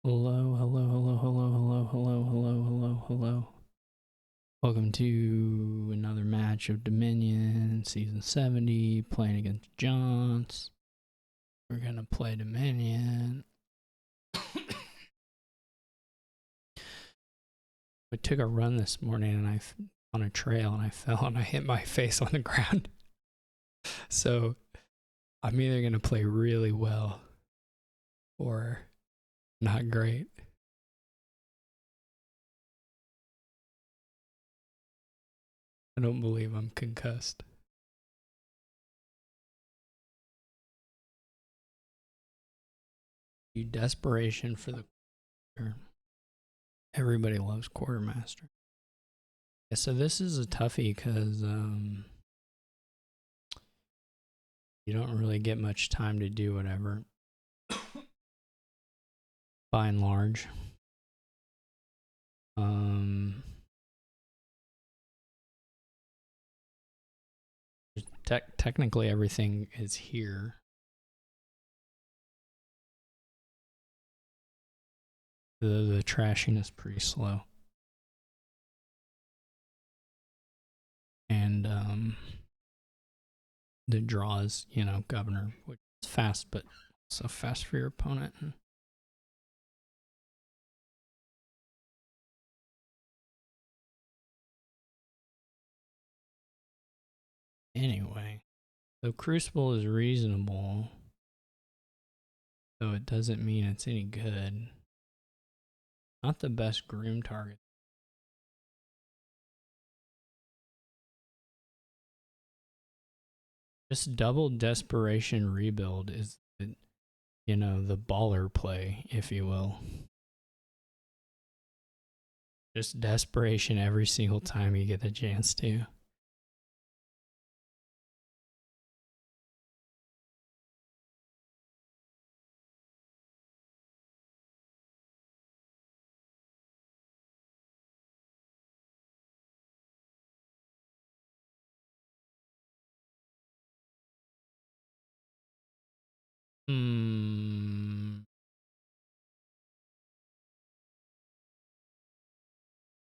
Hello, hello, hello, hello, hello, hello, hello, hello, hello. Welcome to another match of Dominion, Season 70, playing against jonts. We're gonna play Dominion. We took a run this morning and on a trail and I fell and I hit my face on the ground. So I'm either gonna play really well or not great. I don't believe I'm concussed. Desperation for the quarter. Everybody loves quartermaster. Yeah, so this is a toughie because you don't really get much time to do whatever. By and large. Technically everything is here. The trashing is pretty slow. And the draw is, governor, which is fast, but so fast for your opponent. Anyway, so Crucible is reasonable, though it doesn't mean it's any good. Not the best groom target. Just double desperation rebuild is the baller play, if you will. Just desperation every single time you get the chance to.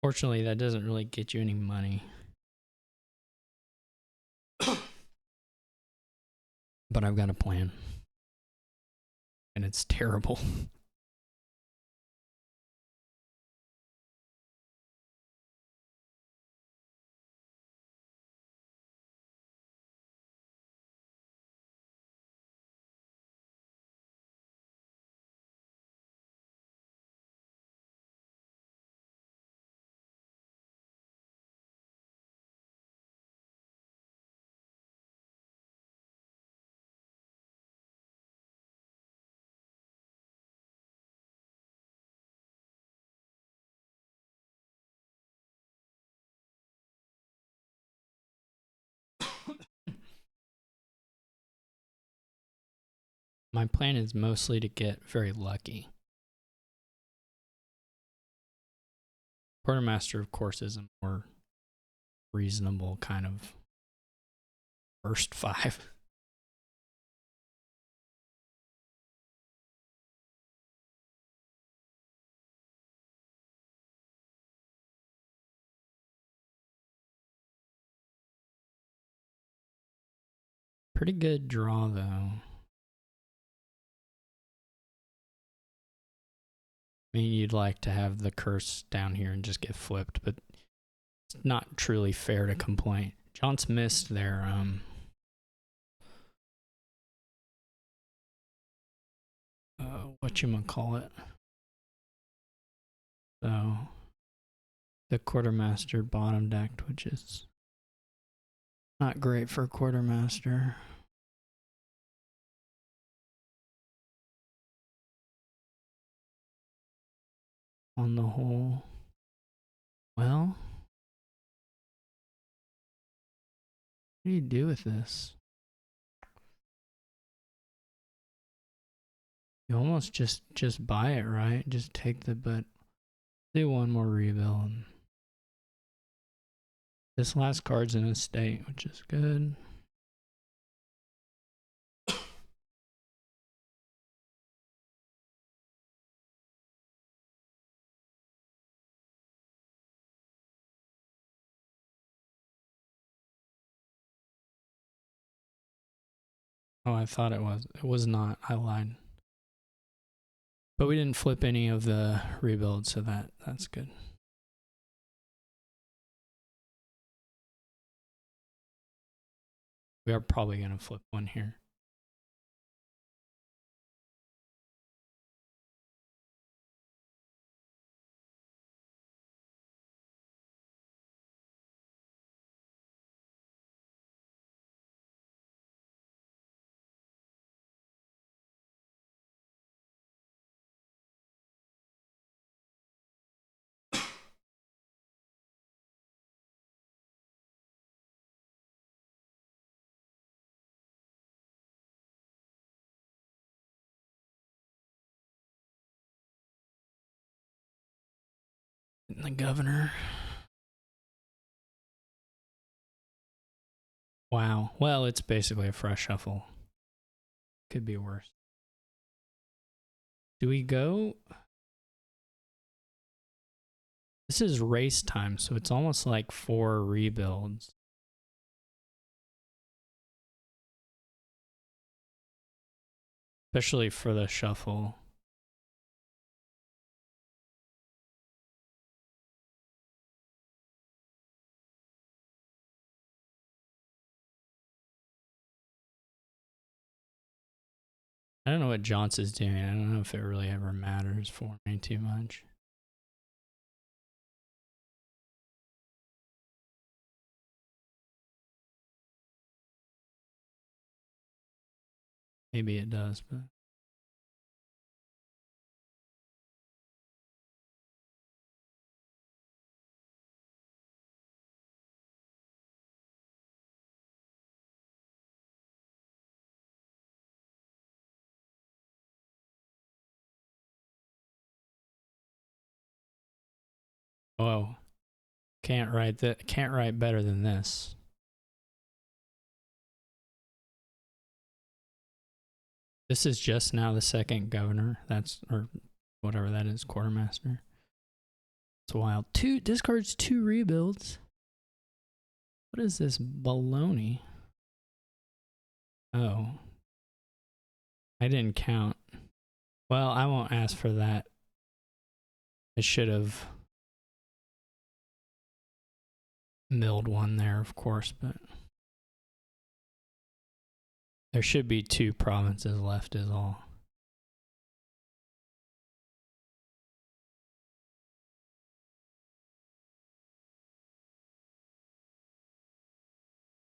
Fortunately, that doesn't really get you any money. But I've got a plan. And it's terrible. My plan is mostly to get very lucky. Quartermaster, of course, is a more reasonable kind of first five. Pretty good draw, though. I mean, you'd like to have the curse down here and just get flipped, but it's not truly fair to complain. John's missed their whatchamacallit. So the quartermaster bottom decked, which is not great for quartermaster. On the whole, well, what do you do with this? You almost just buy it, right? Just take the but do one more rebuild. This last card's in a state, which is good. Oh, I thought it was. It was not. I lied. But we didn't flip any of the rebuilds, so that's good. We are probably going to flip one here. The governor. Wow. Well, it's basically a fresh shuffle. Could be worse. Do we go? This is race time, so it's almost like 4 rebuilds. Especially for the shuffle. I don't know what jonts is doing. I don't know if it really ever matters for me too much. Maybe it does, but... Whoa. Can't write better than this. This is just now the second governor. That's, or whatever that is, quartermaster. It's wild. Discards 2 rebuilds. What is this baloney? Oh. I didn't count. Well, I won't ask for that. I should have milled one there, of course, but there should be 2 provinces left is all.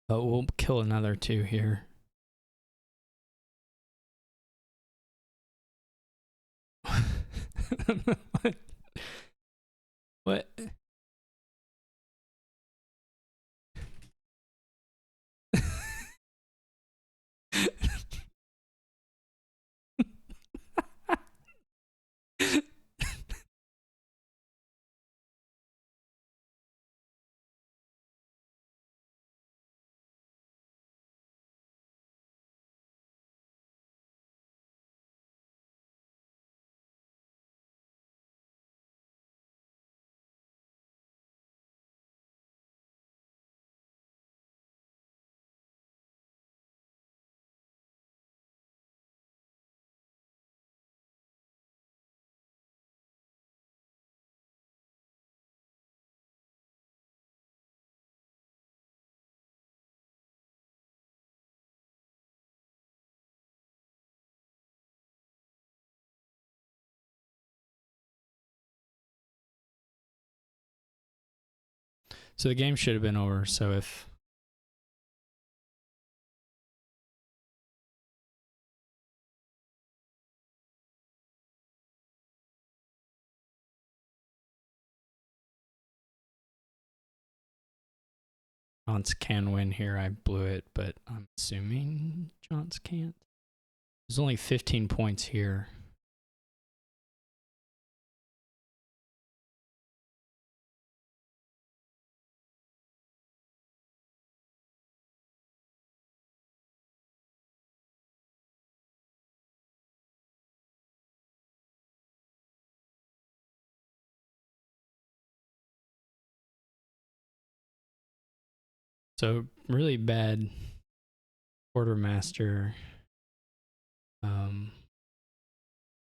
But we'll kill another 2 here. What? So the game should have been over, so if... Jonts can win here. I blew it, but I'm assuming Jonts can't. There's only 15 points here. So really bad quartermaster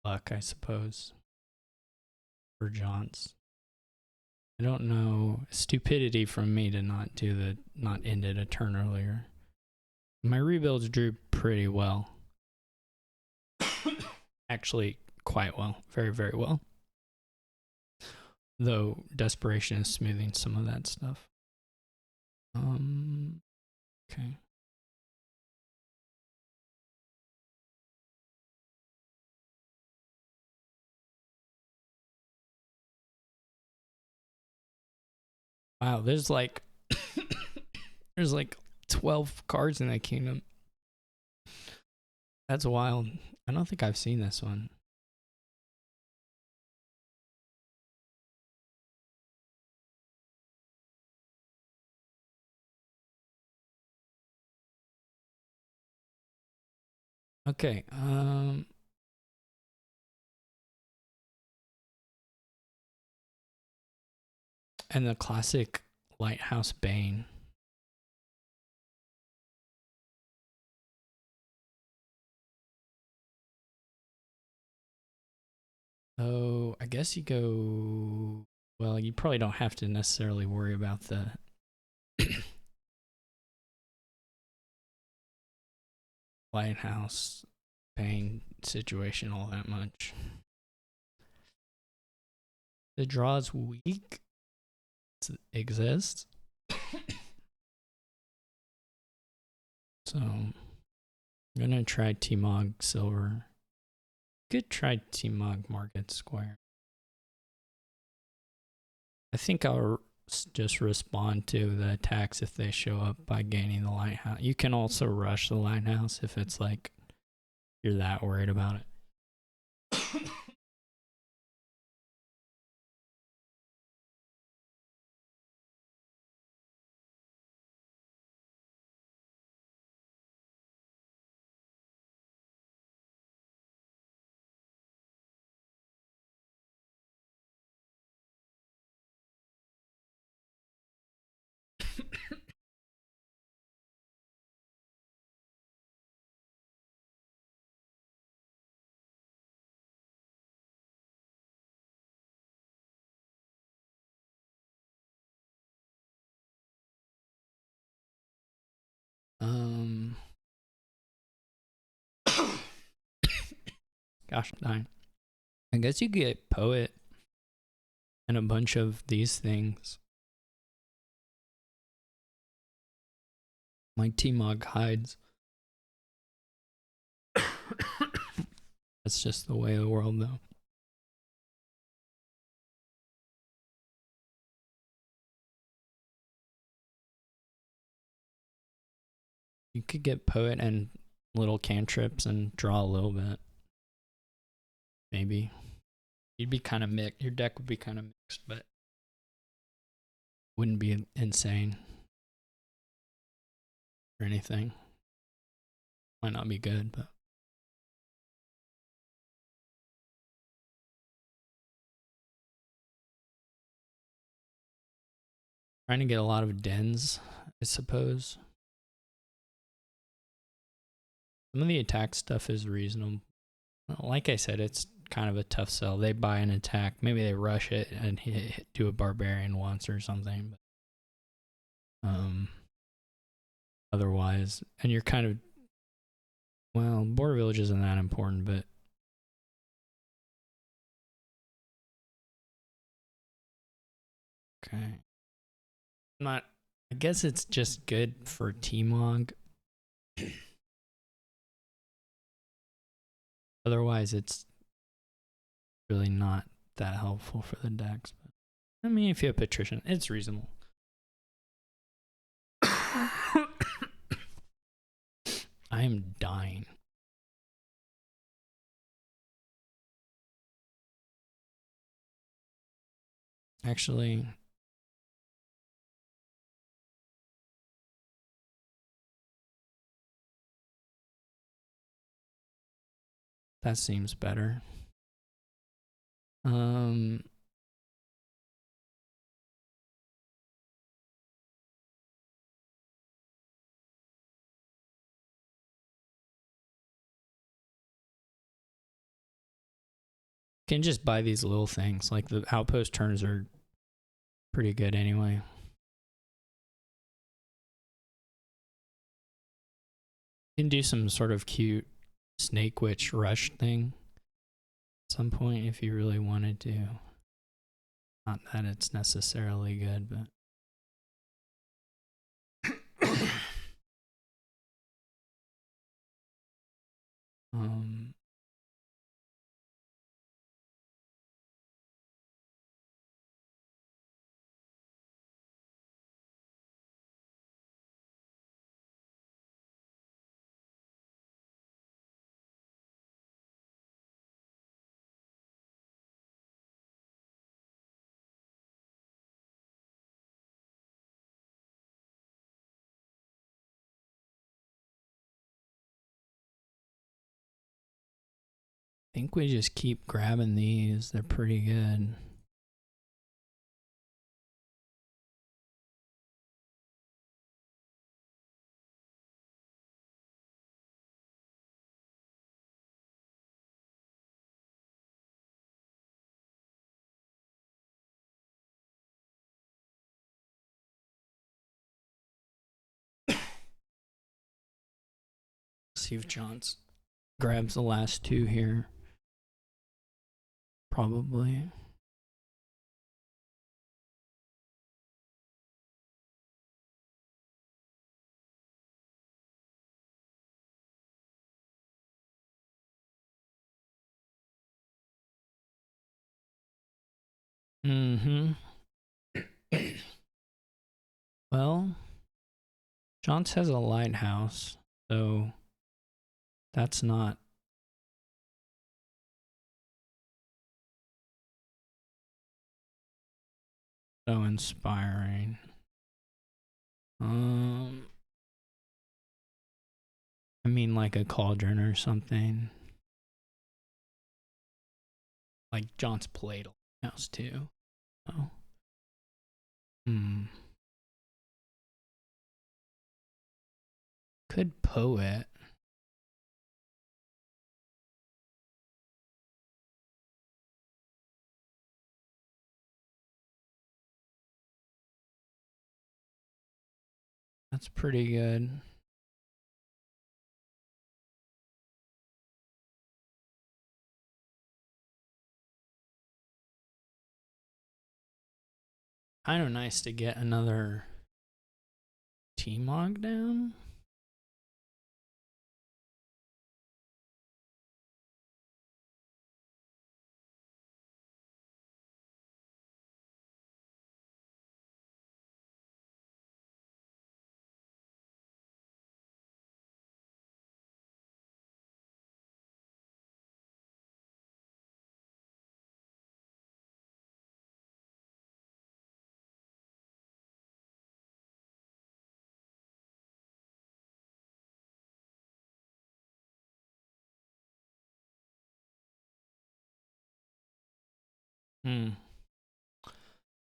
luck, I suppose, for jonts. I don't know. Stupidity from me to not end it a turn earlier. My rebuilds drew pretty well. Actually, quite well. Very, very well. Though desperation is smoothing some of that stuff. Okay. Wow, there's like 12 cards in that kingdom. That's wild. I don't think I've seen this one. Okay, and the classic Lighthouse Bane. Oh, I guess you go. Well, you probably don't have to necessarily worry about the Lighthouse Bane situation all that much. The draw's weak. It exists. So I'm gonna try T-Mog Silver. Could try T-Mog Market Square. I think I'll just respond to the attacks if they show up by gaining the lighthouse. You can also rush the lighthouse if it's like you're that worried about it. Gosh dang. I guess you get Poet and a bunch of these things. Like T-Mog hides. That's just the way of the world, though. You could get Poet and little cantrips and draw a little bit. Maybe. You'd be kind of mixed. Your deck would be kind of mixed, but wouldn't be insane or anything. Might not be good, but trying to get a lot of dens, I suppose. Some of the attack stuff is reasonable. Like I said, it's kind of a tough sell. They buy an attack. Maybe they rush it and do a barbarian once or something. But, otherwise, and you're kind of, well, border village isn't that important, but okay. Not, I guess it's just good for T-Mog. Otherwise, it's really not that helpful for the decks. But I mean, if you have Patrician, it's reasonable. I am dying. Actually, that seems better. Can just buy these little things. Like the outpost turns are pretty good anyway. You can do some sort of cute snake witch rush thing at some point if you really wanted to. Not that it's necessarily good, but um I think we just keep grabbing these. They're pretty good. See if Jonts grabs the last two here. Probably. Mm-hmm. Well, Jonts has a lighthouse, so that's not so inspiring. I mean like a cauldron or something. Like Jonts played a lighthouse too. Oh. Could poet. That's pretty good. Kind of nice to get another T-Mog down.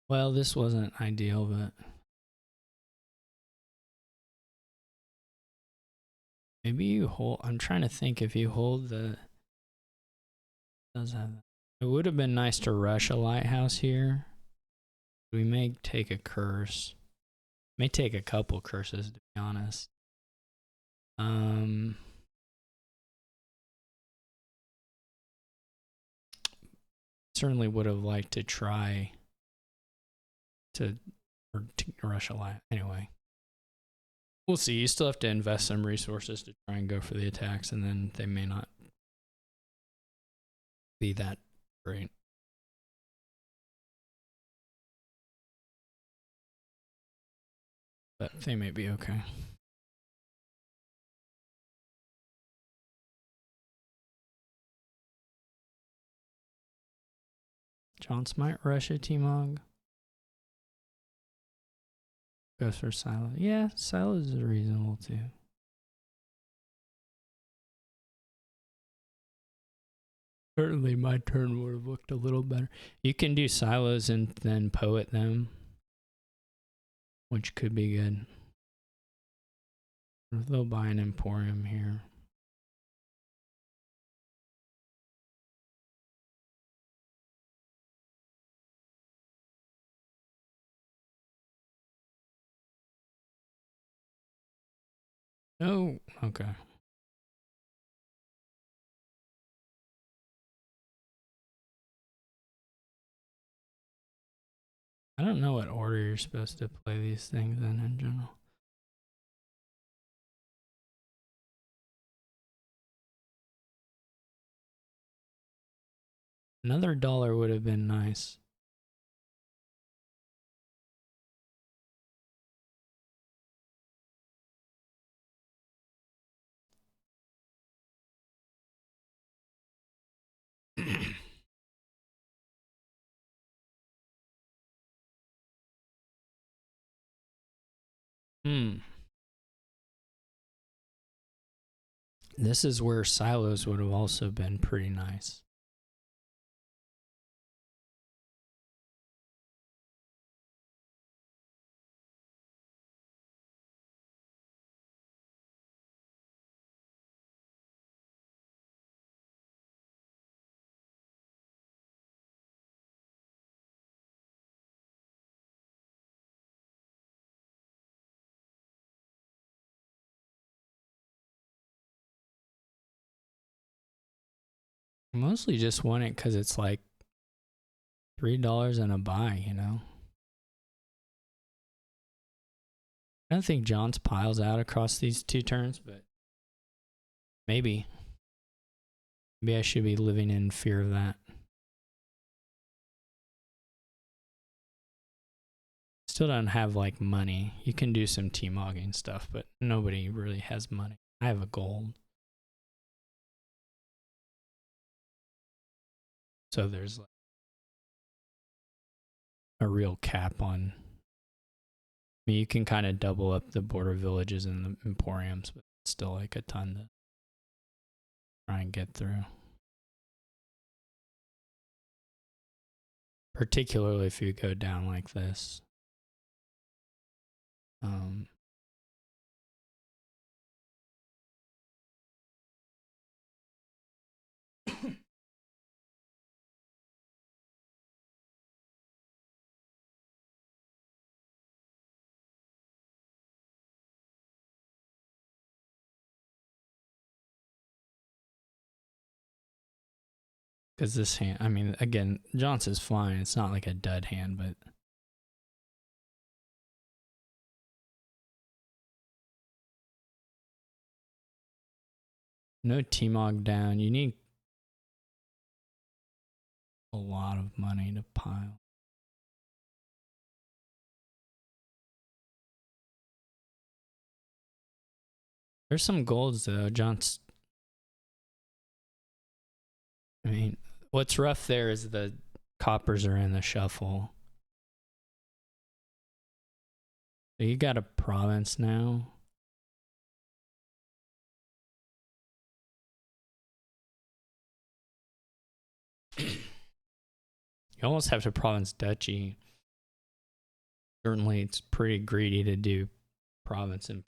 Well, this wasn't ideal, but maybe you hold. I'm trying to think if you hold the. Does have. It would have been nice to rush a lighthouse here. We may take a curse. May take a couple curses to be honest. Certainly would have liked to try to rush a light. Anyway, we'll see. You still have to invest some resources to try and go for the attacks, and then they may not be that great. But they may be okay. Jonts might rush a T-Mog. Goes for Silo. Yeah, Silo is reasonable too. Certainly my turn would have looked a little better. You can do silos and then poet them, which could be good. They'll buy an Emporium here. Oh, okay. I don't know what order you're supposed to play these things in general. Another dollar would have been nice. This is where silos would have also been pretty nice. I mostly just want it because it's like $3 and a buy, you know? I don't think jonts piles out across these 2 turns, but maybe. Maybe I should be living in fear of that. Still don't have like money. You can do some T-mogging stuff, but nobody really has money. I have a gold. So there's like a real cap on. I mean, you can kind of double up the border villages and the emporiums, but it's still like a ton to try and get through. Particularly if you go down like this. Because this hand, I mean, again, jonts is fine. It's not like a dud hand, but no T-mog down. You need a lot of money to pile. There's some golds though. Jonts. I mean, what's rough there is the coppers are in the shuffle. So you got a province now. You almost have to province duchy. Certainly, it's pretty greedy to do province and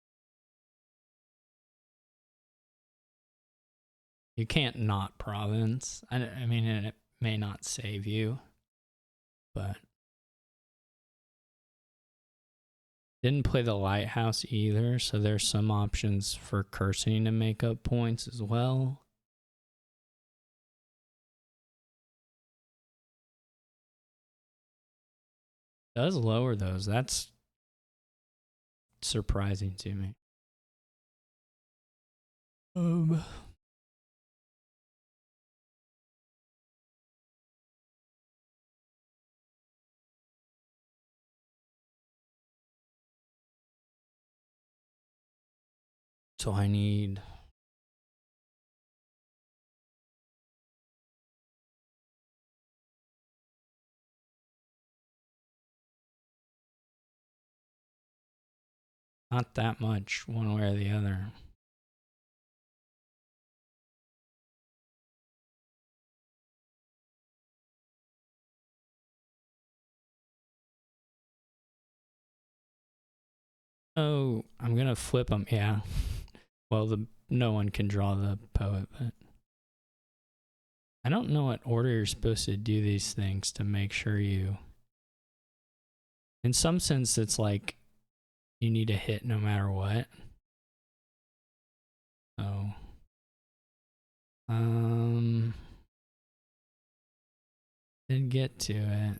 you can't not province. I mean, it may not save you, but didn't play the lighthouse either, so there's some options for cursing to make up points as well. Does lower those. That's surprising to me. So I need not that much one way or the other. Oh, I'm gonna flip them. Yeah. Well, no one can draw the poet, but I don't know what order you're supposed to do these things to make sure you. In some sense, it's like you need to hit no matter what. Didn't get to it.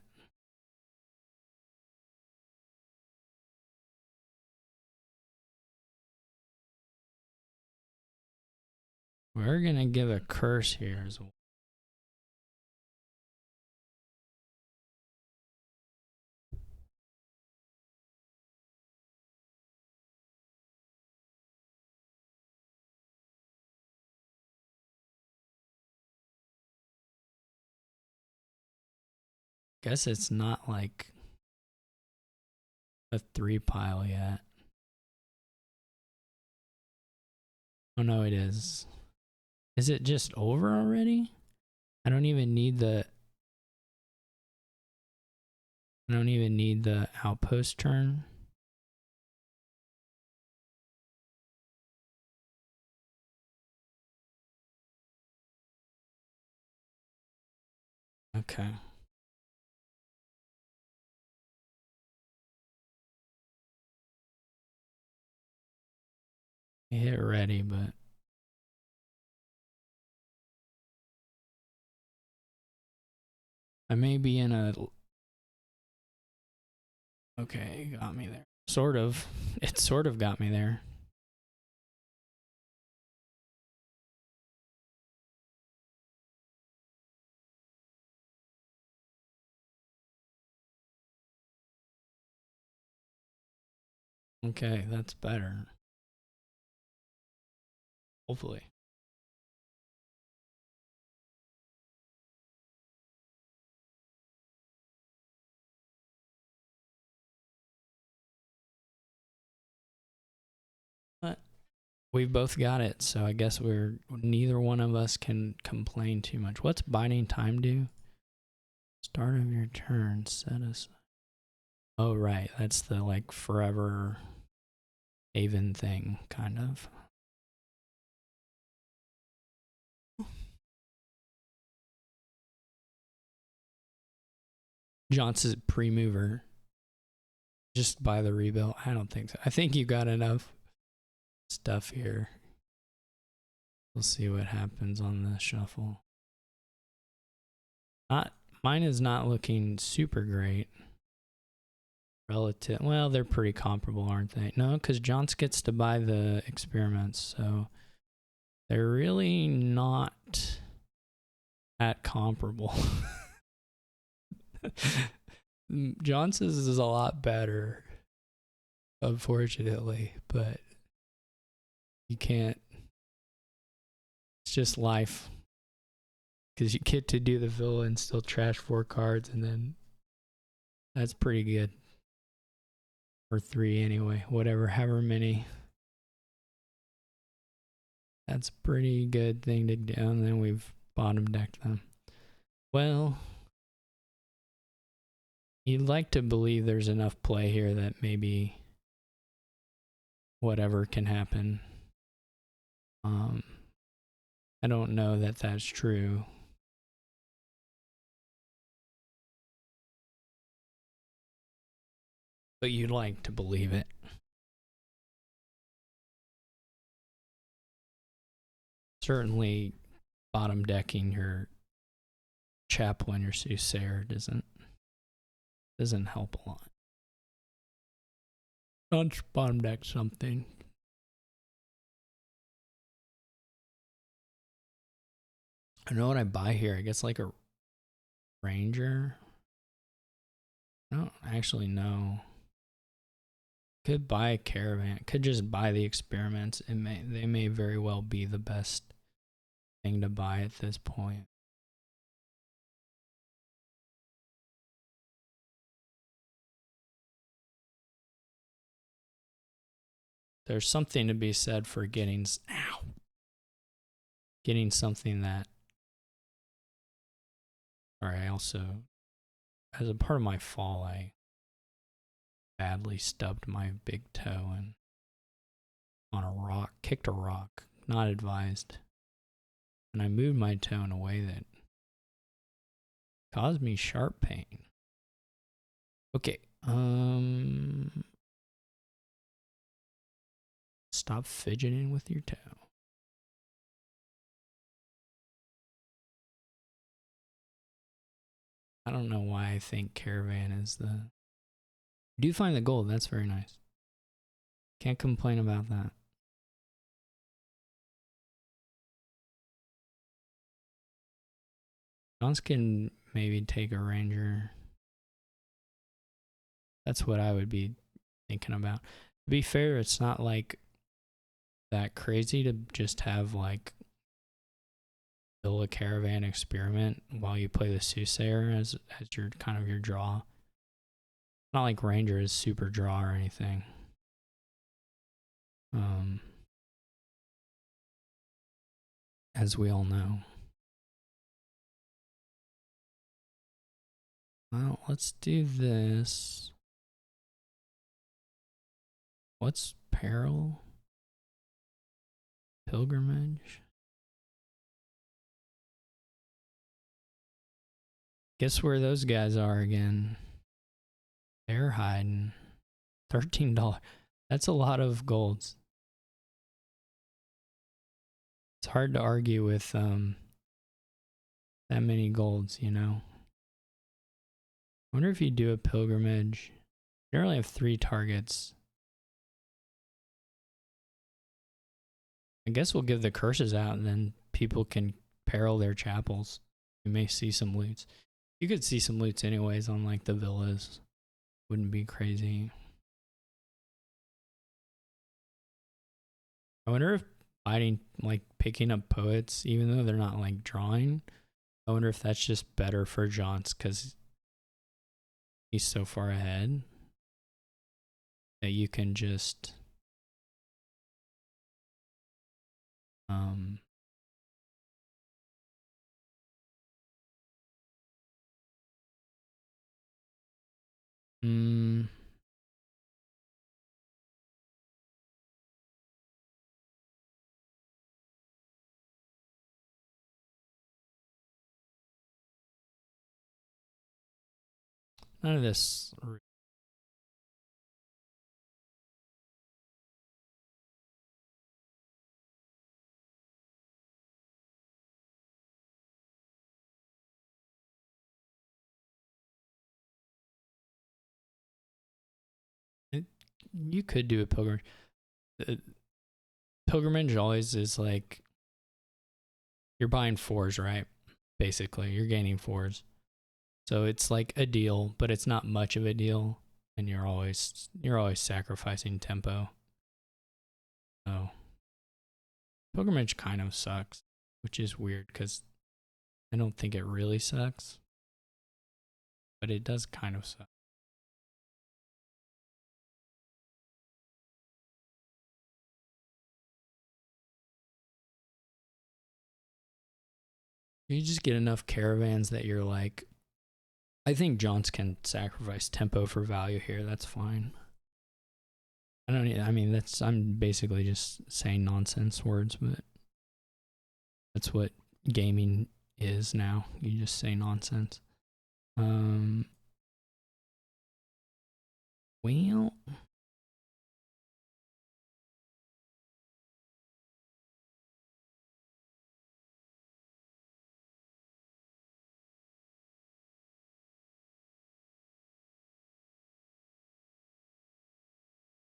We're gonna give a curse here as well. Guess it's not like a 3 pile yet. Oh no, it is. Is it just over already? I don't even need the outpost turn. Okay. I hit ready, but I may be in a... Okay, it got me there. Sort of. It sort of got me there. Okay, that's better. Hopefully. But we've both got it, so I guess neither one of us can complain too much. What's biding time do? Start of your turn, set us. Oh right, that's the like forever haven thing, kind of. Jonts is pre-mover. Just buy the rebuild. I don't think so. I think you got enough stuff here. We'll see what happens on the shuffle. Mine is not looking super great. Relative. Well, they're pretty comparable, aren't they? No, because Jonts gets to buy the experiments, so they're really not that comparable. Johnson's is a lot better, unfortunately, but you can't. It's just life. Because you get to do the villain and still trash 4 cards, and then that's pretty good. Or 3 anyway, whatever, however many. That's a pretty good thing to do, and then we've bottom decked them. Well, you'd like to believe there's enough play here that maybe whatever can happen. I don't know that that's true. But you'd like to believe it. Certainly bottom decking your chaplain, your soothsayer doesn't help a lot. Don't bottom deck something. I know what I buy here. I guess like a ranger. I don't actually know. Could buy a caravan. Could just buy the experiments. They may very well be the best thing to buy at this point. There's something to be said for getting something that. Or I also, as a part of my fall, I badly stubbed my big toe and on a rock, kicked a rock, not advised. And I moved my toe in a way that caused me sharp pain. Okay. Stop fidgeting with your toe. I don't know why I think caravan is the... I do find the gold, that's very nice. Can't complain about that. Jonts can maybe take a ranger. That's what I would be thinking about. To be fair, it's not like that crazy to just have like build a caravan experiment while you play the soothsayer as your kind of your draw. Not like ranger is super draw or anything. As we all know. Well, let's do this. What's peril? Pilgrimage? Guess where those guys are again? They're hiding. $13. That's a lot of golds. It's hard to argue with that many golds, you know. I wonder if you do a pilgrimage. You only have 3 targets. I guess we'll give the curses out and then people can peril their chapels. You may see some loots. You could see some loots anyways on like the villas. Wouldn't be crazy. I wonder if fighting, like picking up poets, even though they're not like drawing, I wonder if that's just better for Jonts because he's so far ahead that you can just none of this. You could do a pilgrimage. Pilgrimage always is like you're buying 4s, right? Basically, you're gaining 4s. So it's like a deal, but it's not much of a deal, and you're always sacrificing tempo. So pilgrimage kind of sucks, which is weird because I don't think it really sucks, but it does kind of suck. You just get enough caravans that you're like, I think Jonts can sacrifice tempo for value here. That's fine. I mean, I'm basically just saying nonsense words, but that's what gaming is now. You just say nonsense. Well,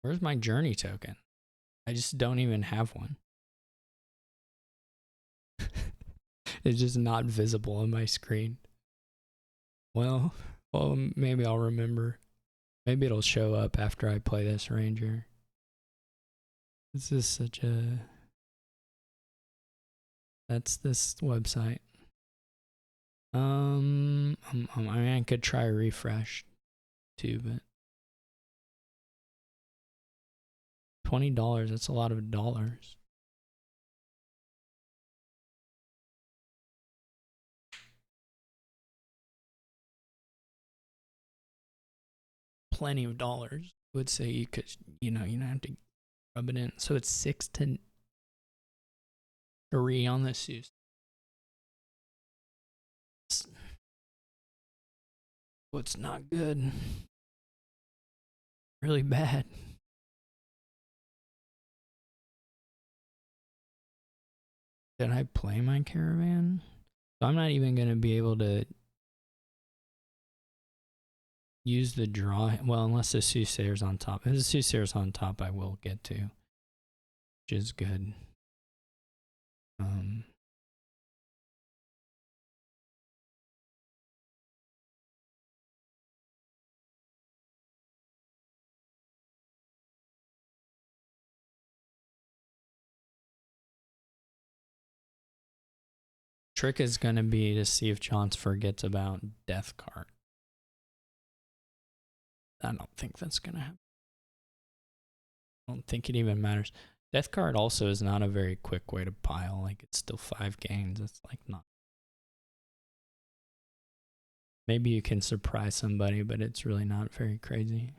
where's my journey token? I just don't even have one. It's just not visible on my screen. Well, maybe I'll remember. Maybe it'll show up after I play this ranger. This is such a... That's this website. I mean, I could try refresh too, but $20, that's a lot of dollars. Plenty of dollars. I would say you could, you don't have to rub it in. So it's 6 to 3 on this use. What's not good? Really bad. Did I play my caravan? So I'm not even going to be able to use the draw. Well, unless the Soothsayer's on top. If the Soothsayer's on top, I will get to, which is good. Trick is going to be to see if Jonts forgets about Death card. I don't think that's going to happen. I don't think it even matters. Death card also is not a very quick way to pile. Like, it's still 5 gains. It's like not. Maybe you can surprise somebody, but it's really not very crazy.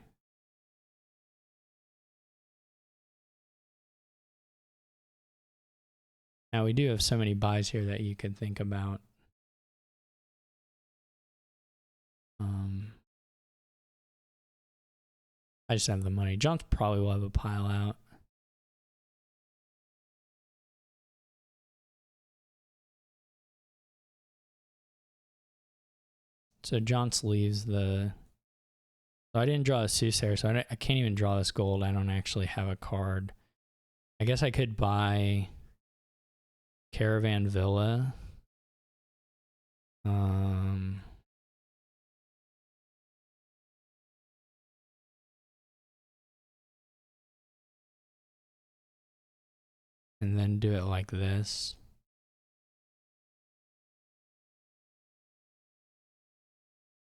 Now, we do have so many buys here that you could think about. I just have the money. Jonts probably will have a pile out. So Jonts leaves the... So I didn't draw a Soothsayer, so I can't even draw this gold. I don't actually have a card. I guess I could buy Caravan Villa. And then do it like this.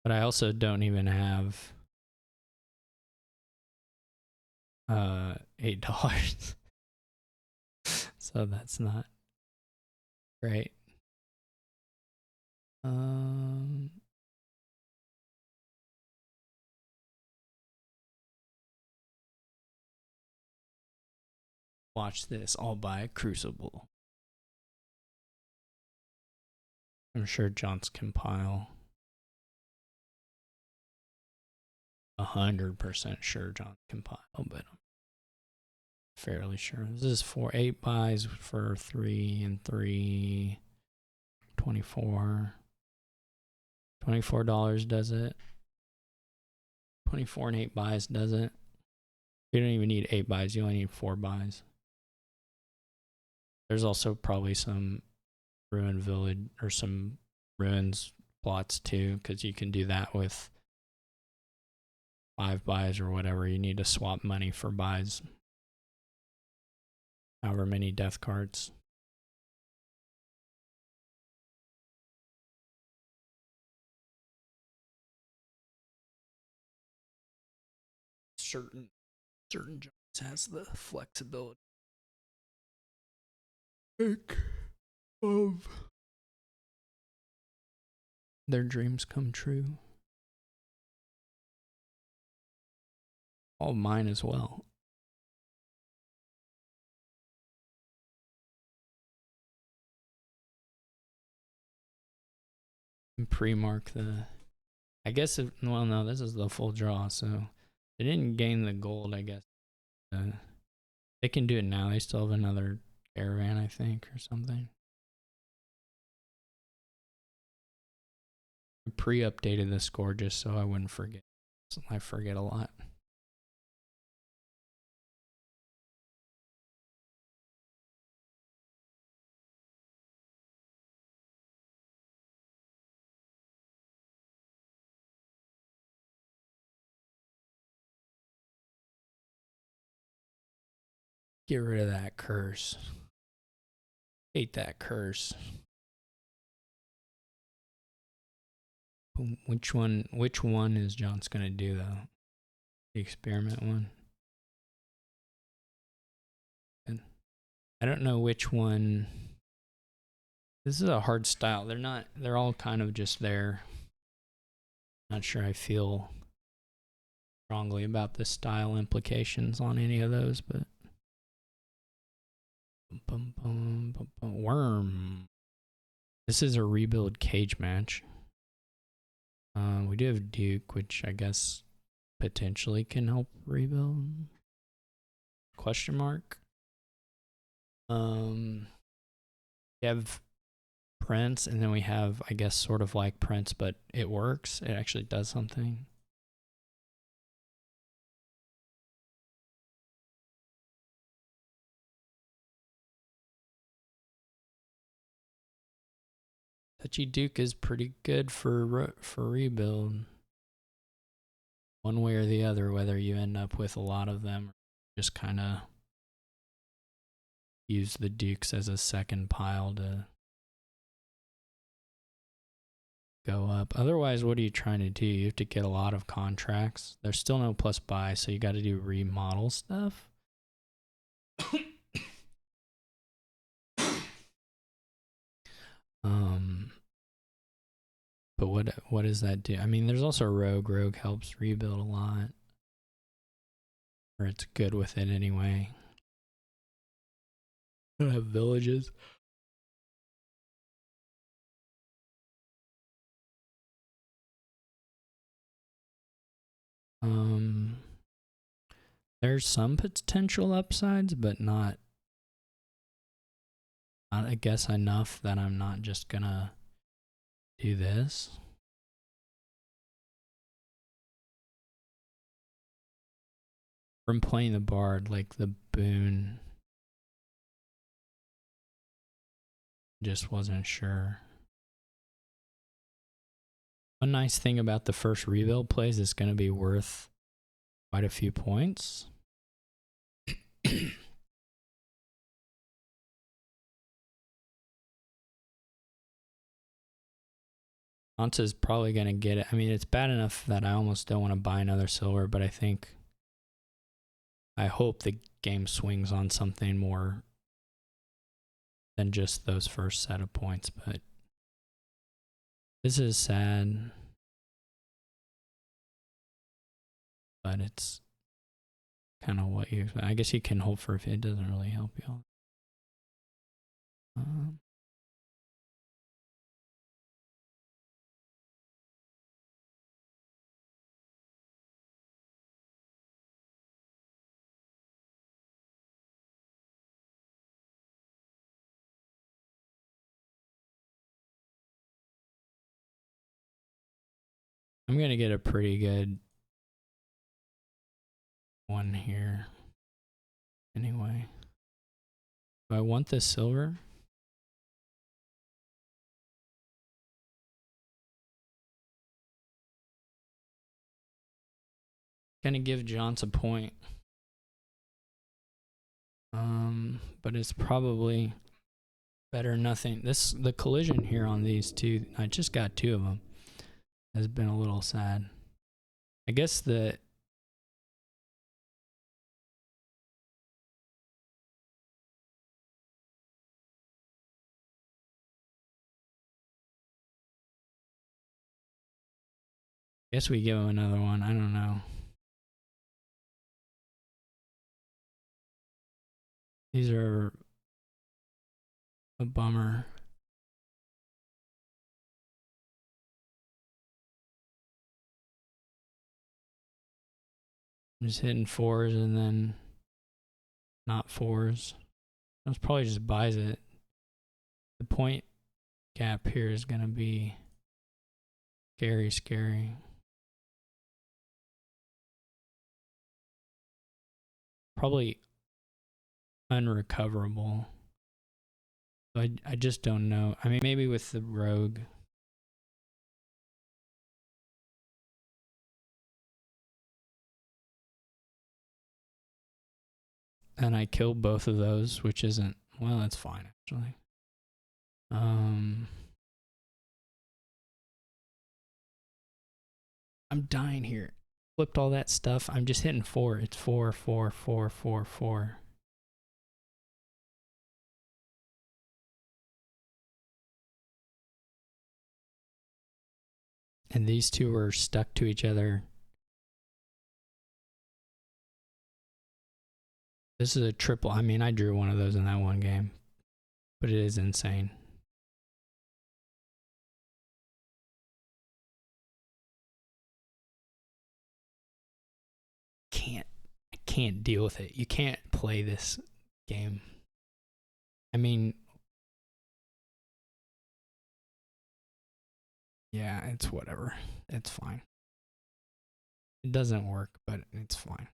But I also don't even have $8. So that's not great. Watch this. I'll buy a Crucible. I'm sure Jonts can pile. 100% sure Jonts can pile, but I'm fairly sure. This is for 8 buys for 3 and 3. 24. $24 does it. 24 and 8 buys does it. You don't even need 8 buys, you only need 4 buys. There's also probably some ruined village or some ruins plots too, because you can do that with 5 buys or whatever. You need to swap money for buys. However many death cards. Certain jobs has the flexibility of their dreams come true. All mine as well. Pre-mark the... I guess, well, no, this is the full draw, so they didn't gain the gold, I guess. They can do it now. They still have another caravan, I think, or something. I pre-updated the score just so I wouldn't forget. I forget a lot. Get rid of that curse. Hate that curse. Which one is Jonts gonna do though? The experiment one. And I don't know which one. This is a hard style. They're all kind of just there. Not sure I feel strongly about the style implications on any of those, but Worm. This is a rebuild cage match. We do have Duke, which I guess potentially can help rebuild. Question mark. We have Prince, and then we have, I guess, sort of like Prince, but it works. It actually does something. Touchy Duke is pretty good for rebuild. One way or the other, whether you end up with a lot of them, or just kind of use the Dukes as a second pile to go up. Otherwise, what are you trying to do? You have to get a lot of contracts. There's still no plus buy, so you got to do remodel stuff. But what does that do? I mean, there's also Rogue. Rogue helps rebuild a lot. Or it's good with it anyway. I don't have villages. There's some potential upsides, but not I guess enough that I'm not just gonna do this. From playing the Bard, like the boon, just wasn't sure. One nice thing about the first rebuild plays is going to be worth quite a few points. Anta's probably going to get it. I mean, it's bad enough that I almost don't want to buy another silver, but I hope the game swings on something more than just those first set of points. But this is sad, but it's kind of what you expect. I guess you can hope for if it doesn't really help you. I'm going to get a pretty good one here. Anyway. Do I want this silver? Gonna give jonts a point. But it's probably better nothing. The collision here on these two, I just got two of them, has been a little sad. I guess we give him another one. I don't know. These are a bummer. I'm just hitting fours and then not fours. That's probably just buys it. The point gap here is gonna be scary. Probably unrecoverable. I just don't know. I mean, maybe with the rogue. And I killed both of those, which isn't, well, that's fine actually. I'm dying here. Flipped all that stuff. I'm just hitting four. It's 4, 4, 4, 4, 4. And these two are stuck to each other. This is a triple. I mean, I drew one of those in that one game, but it is insane. I can't deal with it. You can't play this game. I mean, yeah, it's whatever. It's fine. It doesn't work, but it's fine.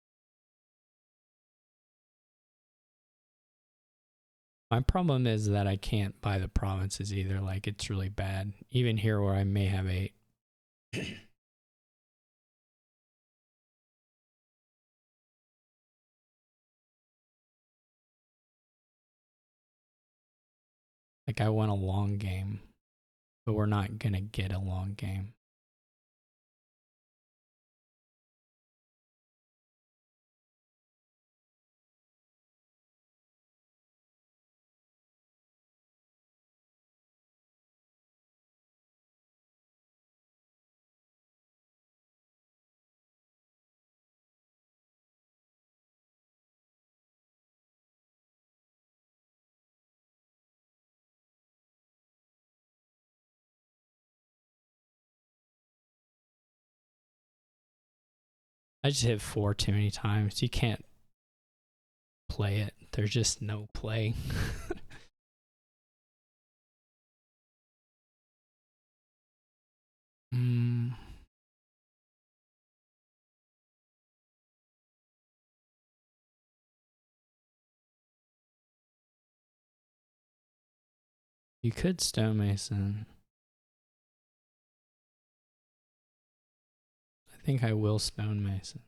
My problem is that I can't buy the provinces either. Like, it's really bad. Even here where I may have 8. Like, I want a long game, but we're not going to get a long game. I just hit 4 too many times. You can't play it. There's just no play. You could Stonemason. I think I will Stonemason.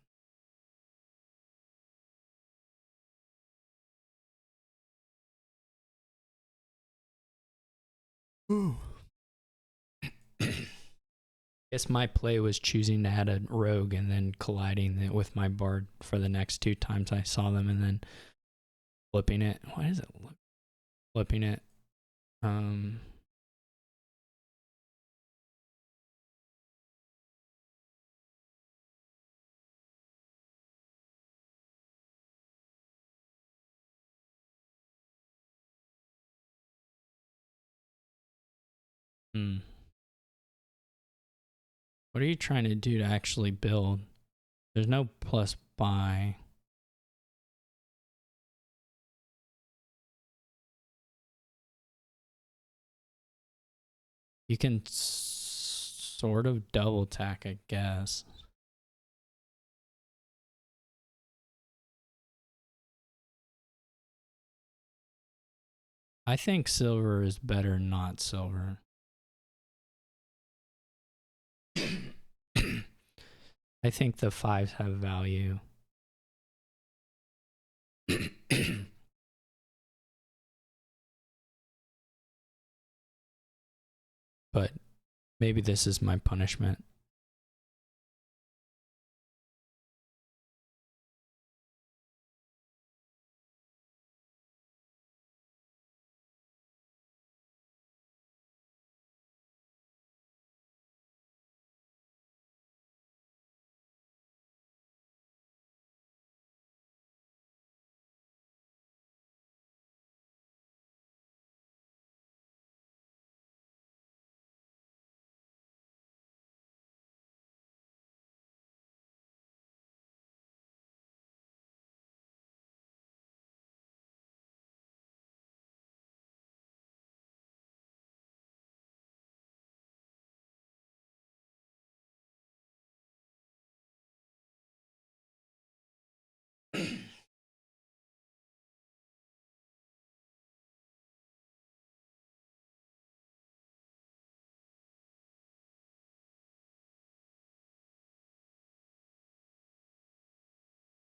Ooh. Guess my play was choosing to add a rogue and then colliding it with my bard for the next 2 times I saw them, and then flipping it. Why does it look? Flipping it. What are you trying to do to actually build? There's no plus buy. You can sort of double tack, I guess. I think silver is better not silver. I think the 5s have value. But maybe this is my punishment.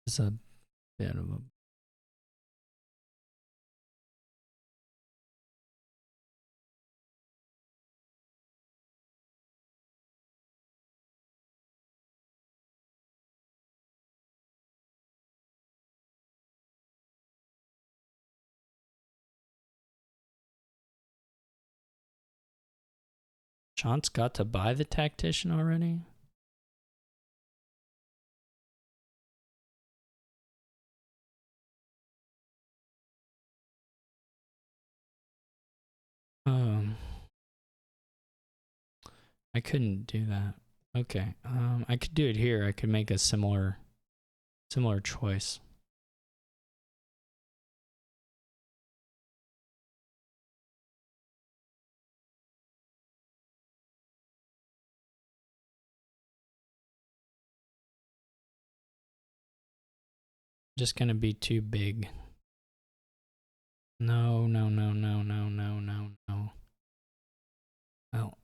It's a bit of a Chance got to buy the Tactician already? I couldn't do that. Okay. I could do it here. I could make a similar choice. Just gonna be too big. No, no, no, no, no, no, no, no. Well.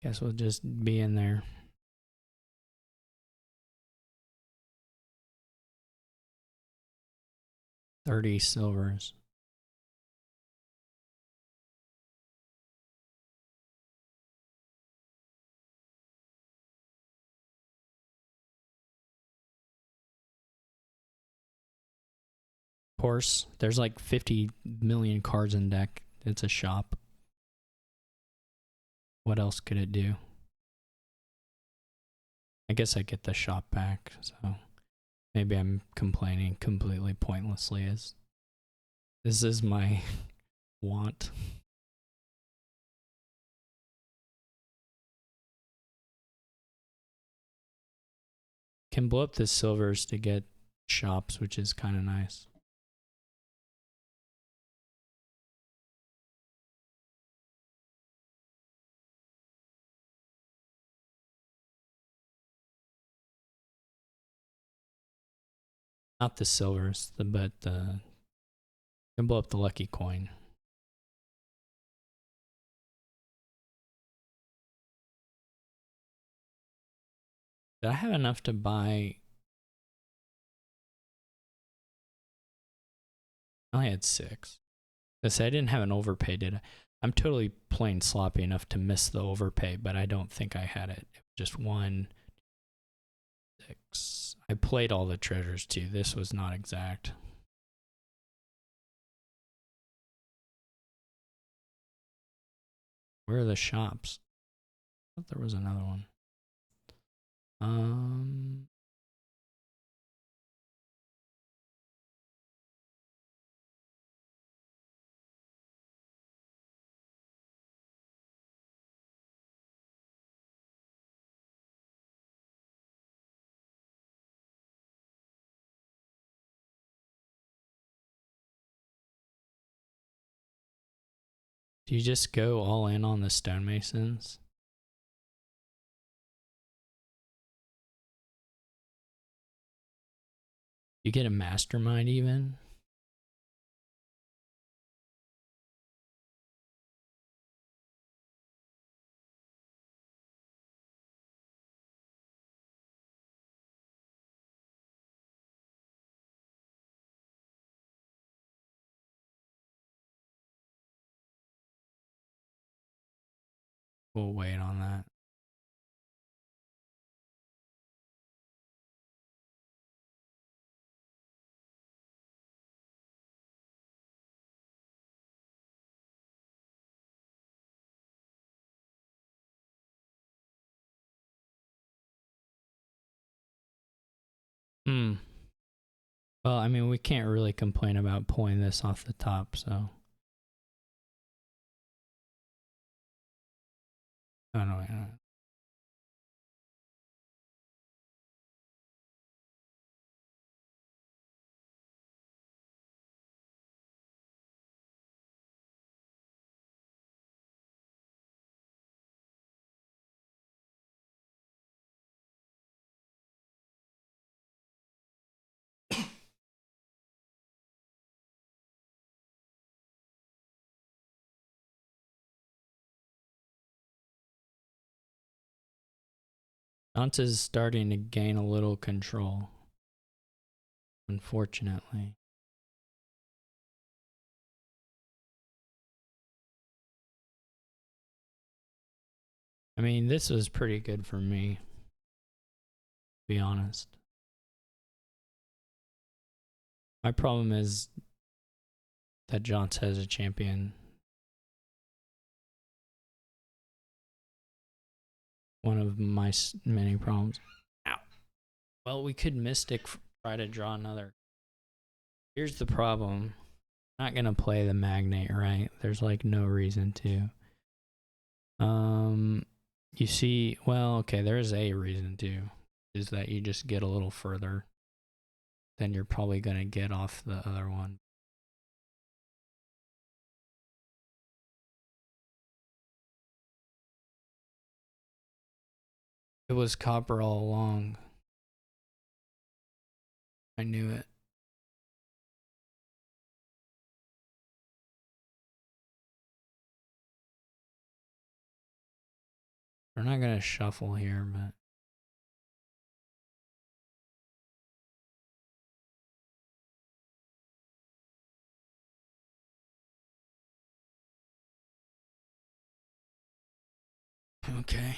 Guess we'll just be in there. $30 silvers. Of course, there's like 50 million cards in deck. It's a shop. What else could it do? I guess I get the shop back, so maybe I'm complaining completely pointlessly as this is my want. Can blow up the silvers to get shops, which is kind of nice. Not the silvers, but can blow up the lucky coin. Did I have enough to buy? I only had 6. I said I didn't have an overpay, did I? I'm totally plain sloppy enough to miss the overpay, but I don't think I had it. It was just 1, 6. I played all the treasures too. This was not exact. Where are the shops? I thought there was another one. Do you just go all in on the stonemasons? You get a mastermind even? We'll wait on that. Well, I mean, we can't really complain about pulling this off the top, so. Oh, no, no. Jonts is starting to gain a little control, unfortunately. I mean, this was pretty good for me, to be honest. My problem is that Jonts has a champion. One of my many problems. Ow. Well, we could Mystic try to draw another. Here's the problem. I'm not gonna play the Magnate, right? There's like no reason to. You see, well, okay, there's a reason to, is that you just get a little further than you're probably gonna get off the other one. It was copper all along. I knew it. We're not gonna shuffle here, but okay.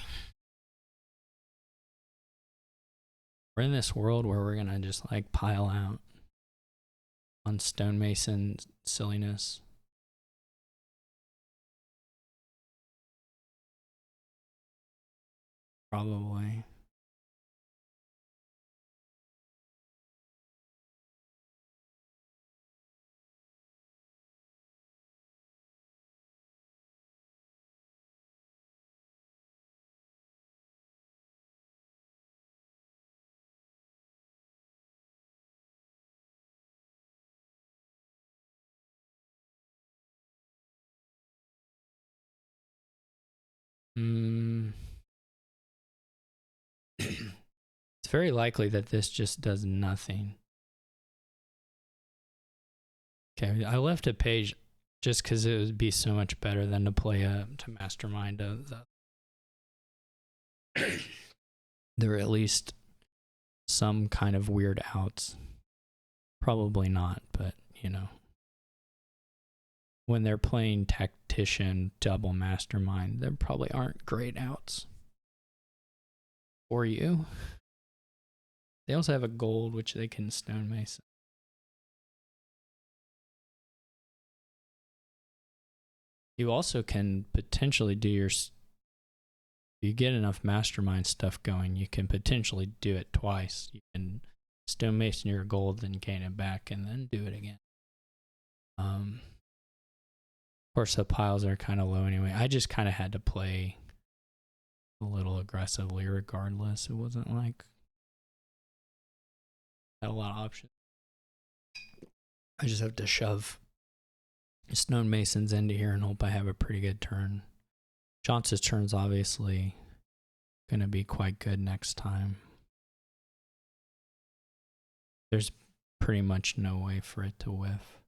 We're in this world where we're gonna just like pile out on Stonemason silliness. Probably. It's very likely that this just does nothing. Okay, I left a page just because it would be so much better than to play to mastermind there are at least some kind of weird outs. Probably not, but you know. When they're playing Tactician double mastermind, there probably aren't great outs for you. They also have a gold, which they can Stonemason. You also can potentially do your... If you get enough mastermind stuff going, you can potentially do it twice. You can Stonemason your gold, then gain it back, and then do it again. Of course, the piles are kind of low anyway. I just kind of had to play a little aggressively regardless. It wasn't like I had a lot of options. I just have to shove Stonemasons into here and hope I have a pretty good turn. Jonts' turn's obviously going to be quite good next time. There's pretty much no way for it to whiff,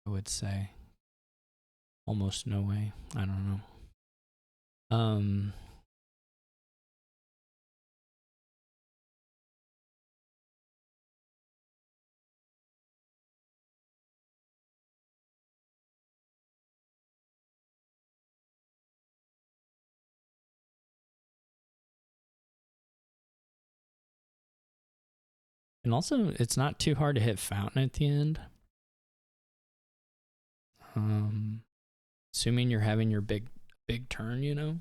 I would say. Almost no way. I don't know. And also, it's not too hard to hit fountain at the end. Assuming you're having your big turn, you know.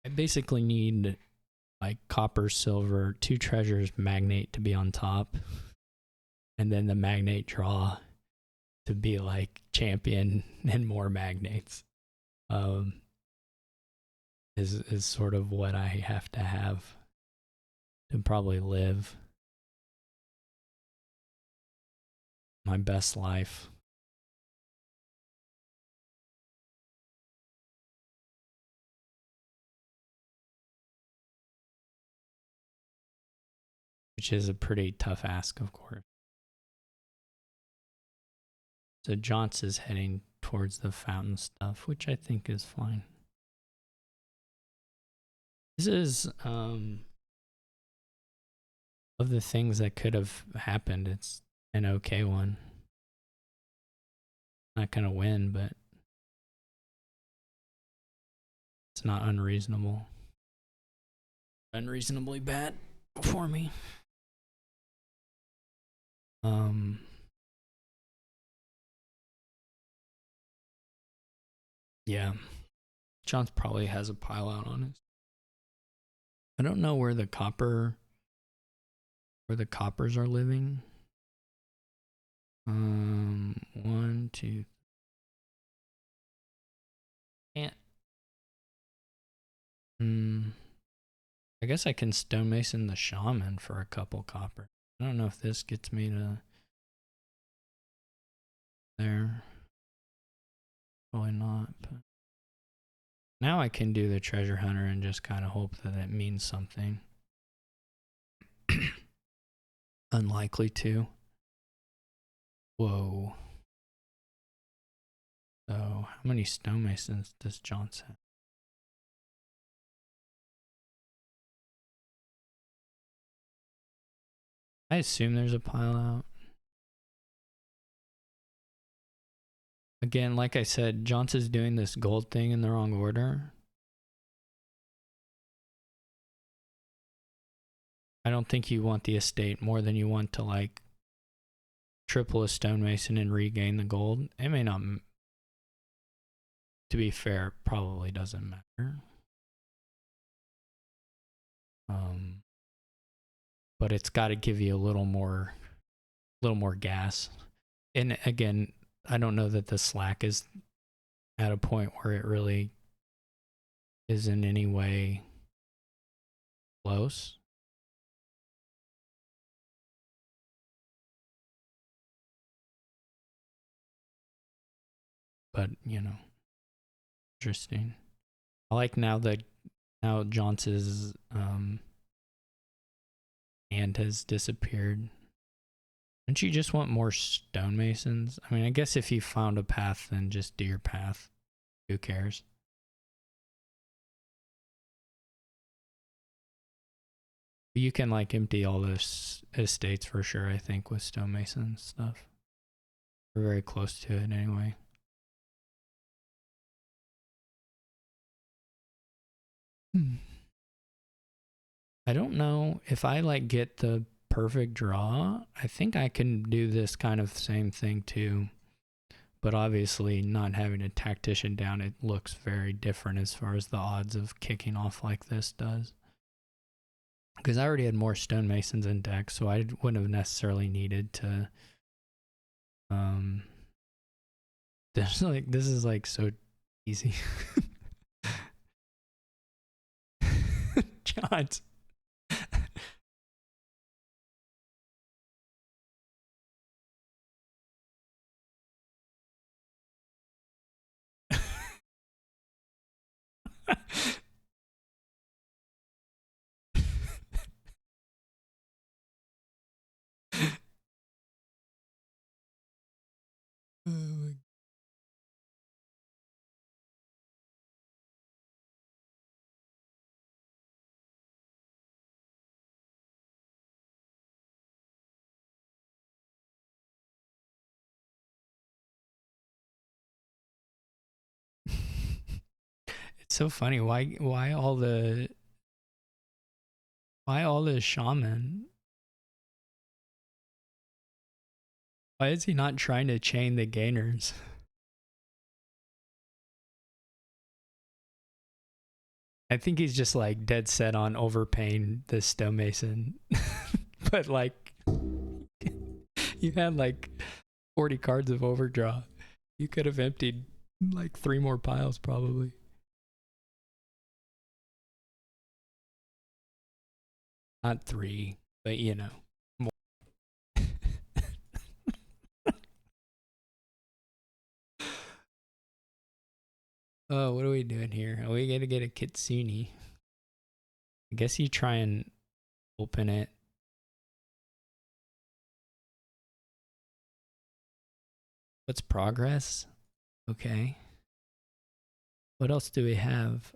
I basically need like copper, silver, 2 treasures, magnate to be on top, and then the magnate draw to be like champion and more magnates. Is sort of what I have to probably live my best life. Which is a pretty tough ask, of course. So Jonts is heading towards the fountain stuff, which I think is fine. This is of the things that could have happened, it's an okay one. Not gonna win, but it's not unreasonable. Unreasonably bad for me. Yeah. Jonts probably has a pile out on it. I don't know where the coppers are living. 1, 2. Can't. I guess I can Stonemason the Shaman for a couple copper. I don't know if this gets me to there. Probably not, but Now I can do the treasure hunter and just kind of hope that it means something. Unlikely to. Whoa. So, how many stonemasons does jonts have? I assume there's a pile out. Again, like I said, jonts is doing this gold thing in the wrong order. I don't think you want the estate more than you want to like triple a stonemason and regain the gold. It may not, to be fair, probably doesn't matter. But it's got to give you a little more gas. And again, I don't know that the slack is at a point where it really is in any way close. But, you know, interesting. I like now Johnson's hand has disappeared. Don't you just want more stonemasons? I mean, I guess if you found a path, then just do your path. Who cares? You can like empty all those estates for sure, I think, with stonemason stuff. We're very close to it anyway. I don't know if I like get the perfect draw. I think I can do this kind of same thing too. But obviously, not having a tactician down, it looks very different as far as the odds of kicking off like this does. Because I already had more stonemasons in deck, so I wouldn't have necessarily needed to. This is like so easy. Johns. It's so funny. Why all the shaman? Why is he not trying to chain the gainers? I think he's just like dead set on overpaying the stonemason. But like you had like 40 cards of overdraw. You could have emptied like 3 more piles probably. Not 3, but you know. More. Oh, what are we doing here? Oh, we gotta get a kitsune. I guess you try and open it. What's progress? Okay. What else do we have?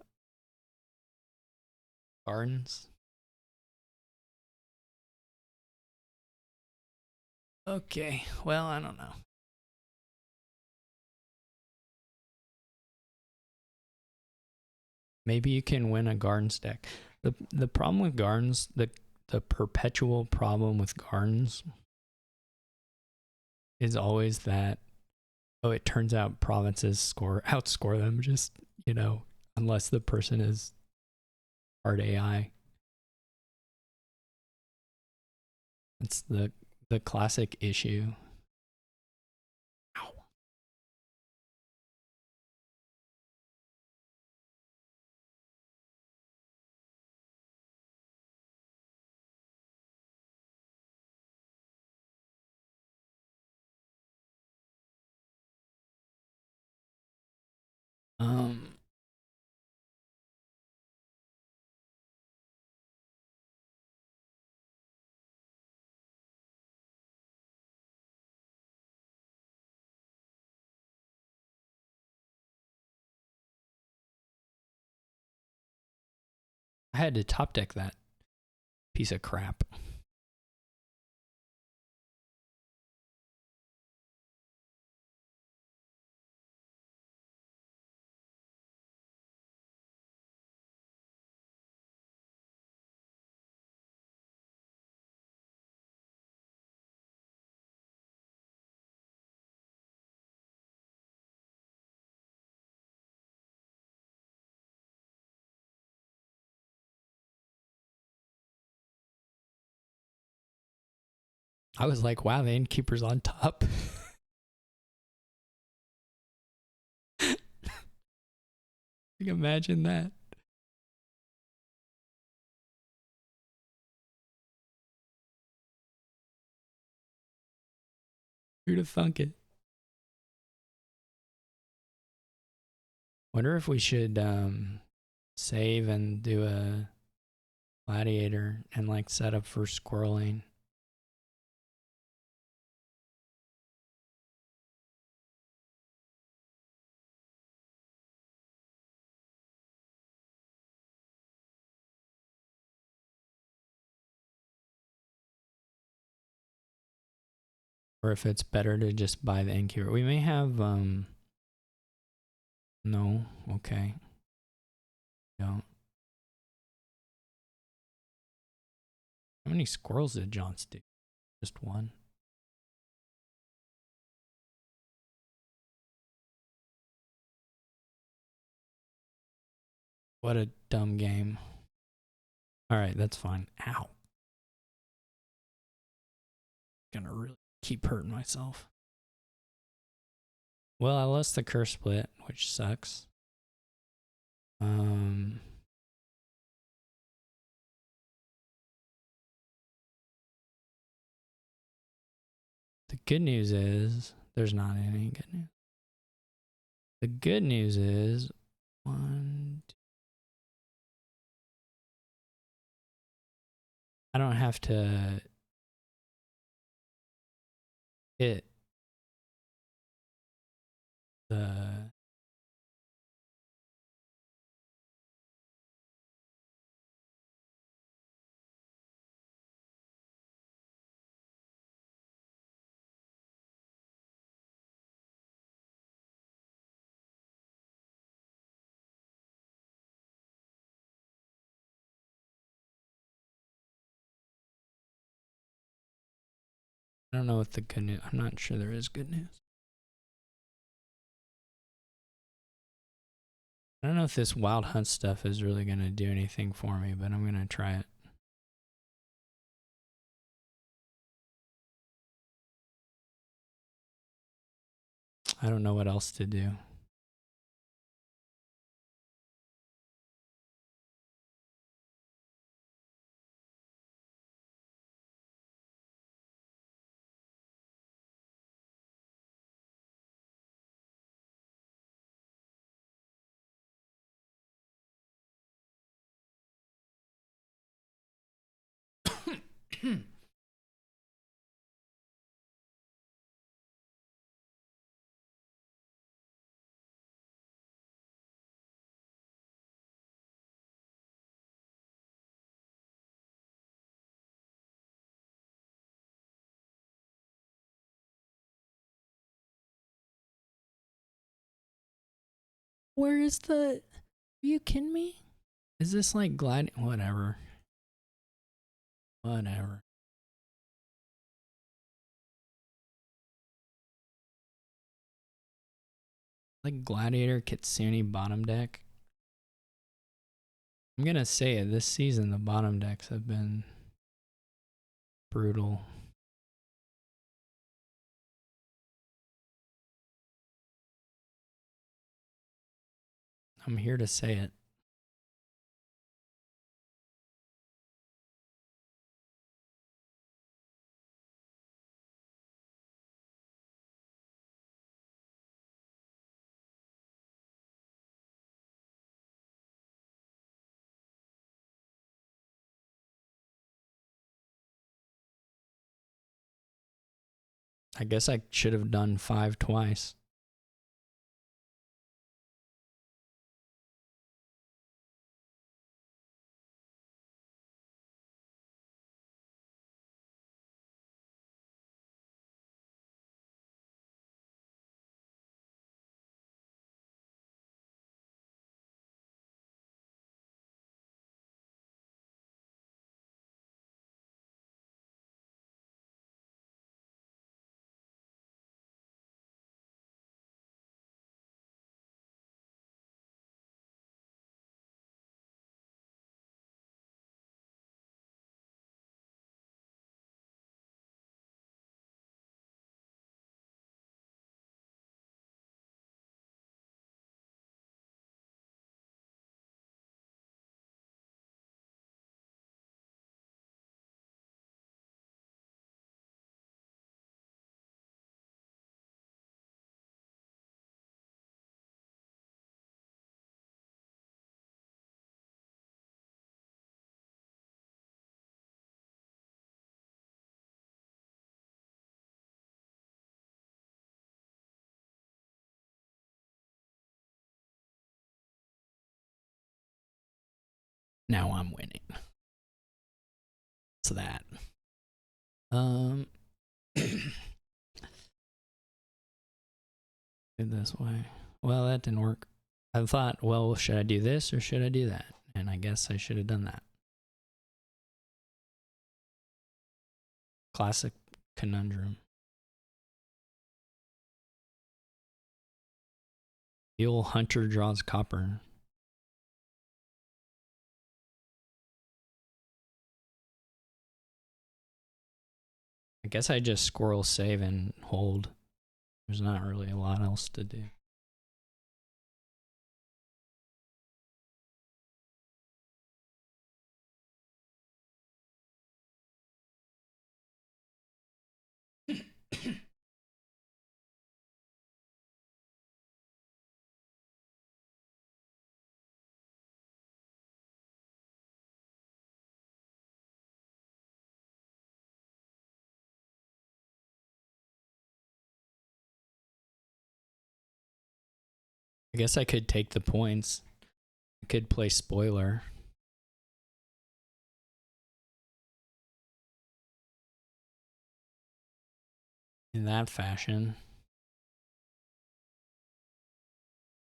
Gardens. Okay. Well, I don't know. Maybe you can win a gardens deck. The problem with gardens, the perpetual problem with gardens is always that, oh, it turns out provinces outscore them, just, you know, unless the person is hard AI. It's the classic issue. Ow. had to top deck that piece of crap. I was like, wow, the innkeeper's on top. You can imagine that. Who'd have thunk it? Wonder if we should save and do a gladiator and like set up for squirreling. Or if it's better to just buy the innkeeper. We may have no, okay. Don't. How many squirrels did jonts do? Just one. What a dumb game. Alright, that's fine. Ow. Gonna really keep hurting myself. Well, I lost the curse split, which sucks. The good news is there's not any good news. The good news is I don't have to hit the I don't know what the good news. I'm not sure there is good news. I don't know if this wild hunt stuff is really going to do anything for me, but I'm going to try it. I don't know what else to do. Where is the... Are you kidding me? Is this like glad... Whatever. Whatever. Like Gladiator Kitsune bottom deck. I'm gonna say it, this season the bottom decks have been brutal. I'm here to say it. I guess I should have done 5 twice. Now I'm winning. So that. Do this way. Well, that didn't work. I thought, well, should I do this or should I do that? And I guess I should have done that. Classic conundrum. The old hunter draws copper. I guess I just squirrel save and hold. There's not really a lot else to do. I guess I could take the points. I could play spoiler. In that fashion.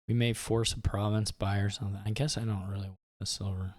We may force a province buy or something. I guess I don't really want the silver.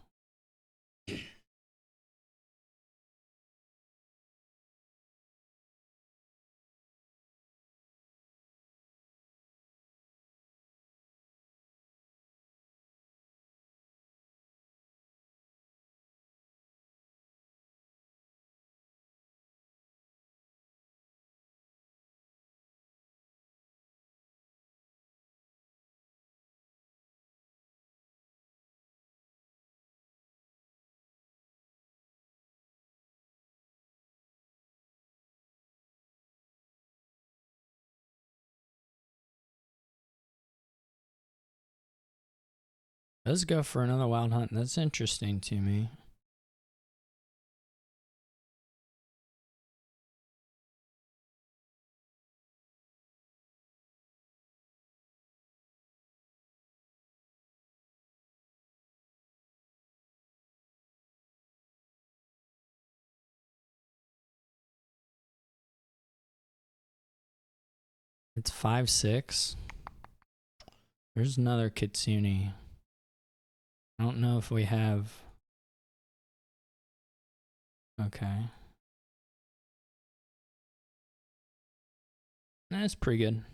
Let's go for another wild hunt. That's interesting to me. It's 5-6. There's another Kitsune. I don't know if we have. Okay. That's pretty good.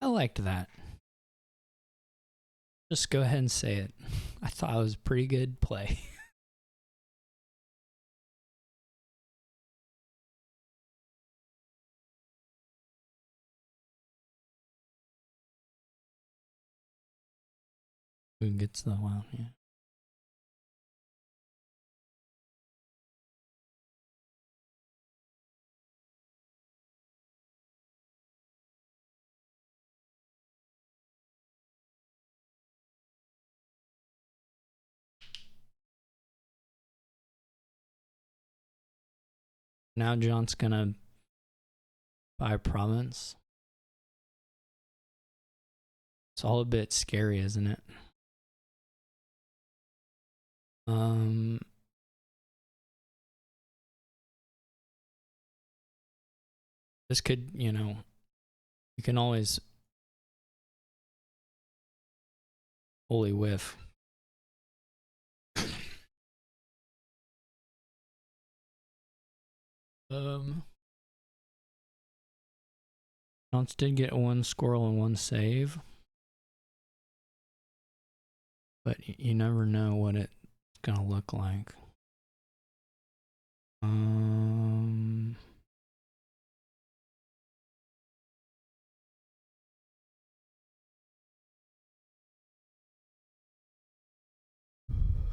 I liked that. Just go ahead and say it. I thought it was a pretty good play. Who gets the wild? Yeah. Now John's gonna buy province. It's all a bit scary, isn't it? This could, you can always fully whiff. Jones did get one squirrel and one save, but you never know what it's gonna look like.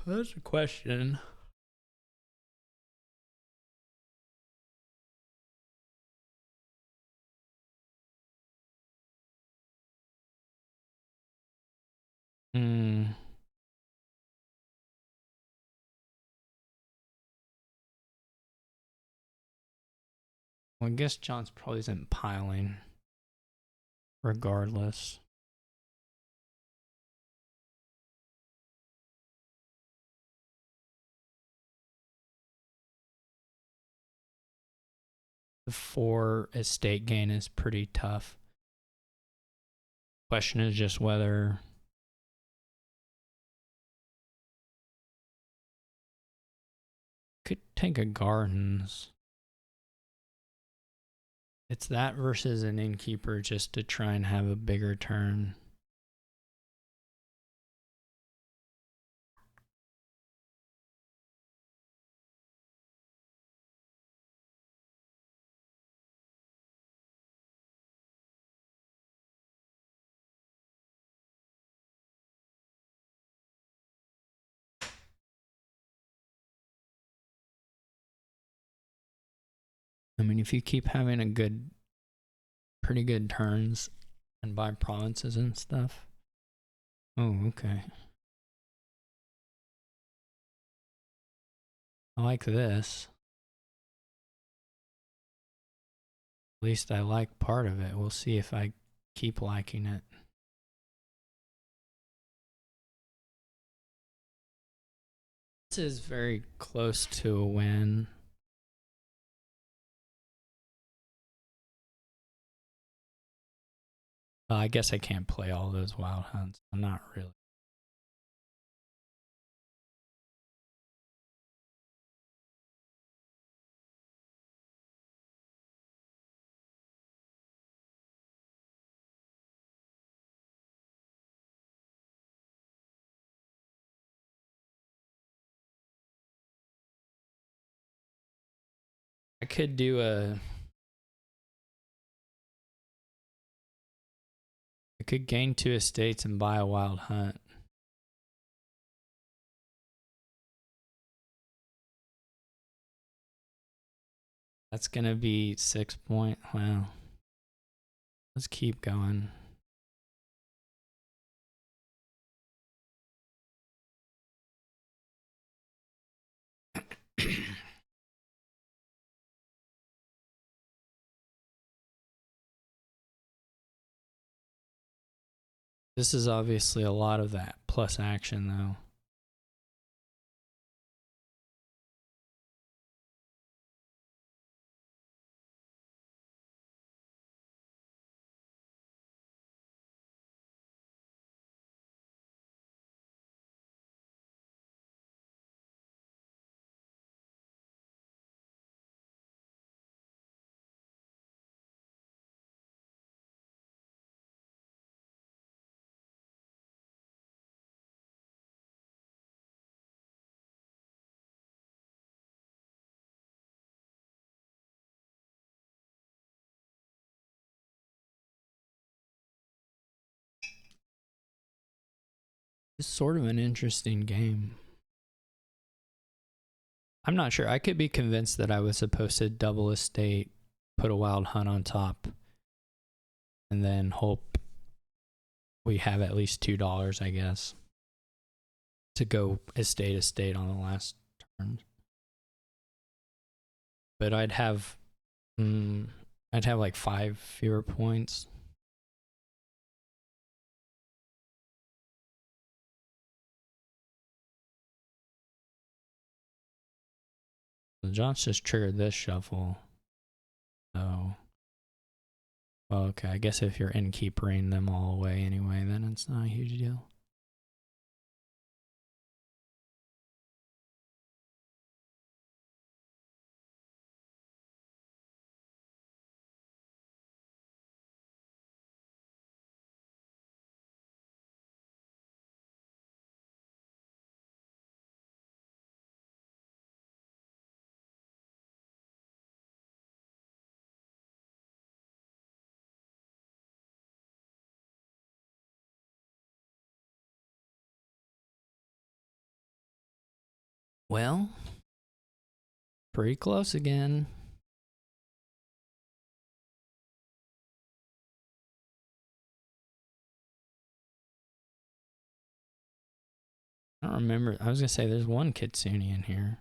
That's a question. Hmm. Well, I guess John's probably isn't piling regardless. The 4 estate gain is pretty tough. Question is just whether could take a gardens. It's that versus an innkeeper just to try and have a bigger turn. I mean, if you keep having a good, pretty good turns and buy provinces and stuff. Oh, okay. I like this. At least I like part of it. We'll see if I keep liking it. This is very close to a win. I guess I can't play all those wild hunts. I'm not really. I could do a. I could gain 2 estates and buy a wild hunt. That's gonna be 6 point. Wow. Let's keep going. This is obviously a lot of that plus action though. It's sort of an interesting game. I'm not sure. I could be convinced that I was supposed to double estate, put a wild hunt on top, and then hope we have at least $2, I guess, to go estate on the last turn. But I'd have like 5 fewer points. The jonts just triggered this shuffle. So, well, okay, I guess if you're innkeepering them all away anyway, then it's not a huge deal. Well, pretty close again. I don't remember. I was gonna say there's one Kitsune in here.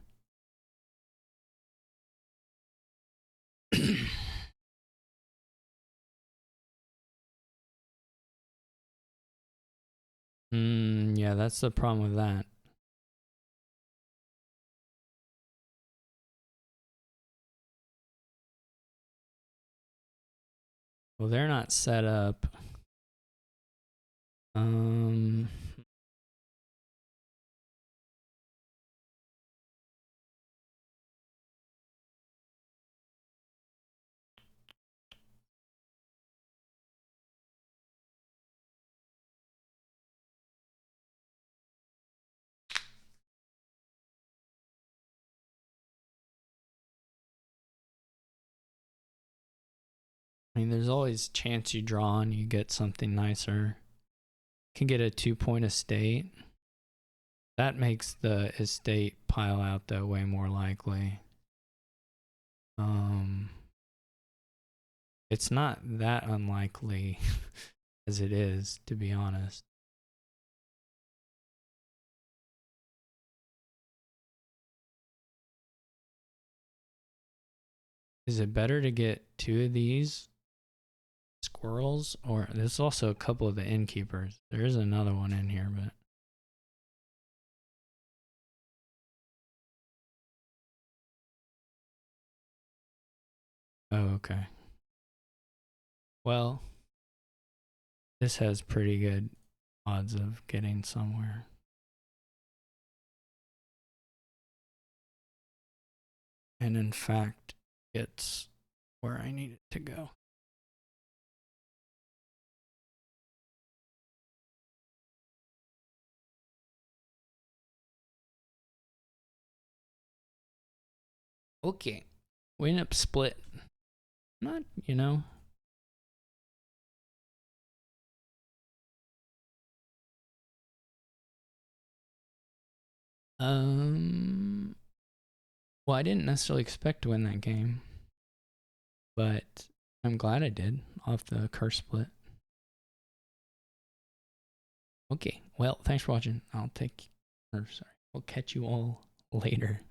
Yeah, that's the problem with that. Well, they're not set up. I mean, there's always a chance you draw and you get something nicer. You can get a 2-point estate. That makes the estate pile out though way more likely. It's not that unlikely as it is, to be honest. Is it better to get 2 of these squirrels, or there's also a couple of the innkeepers? There is another one in here, but oh, okay. Well, this has pretty good odds of getting somewhere. And in fact, it's where I need it to go. Okay. We end up split. Not, you know. Well, I didn't necessarily expect to win that game, but I'm glad I did off the curse split. Okay, well, thanks for watching. We'll catch you all later.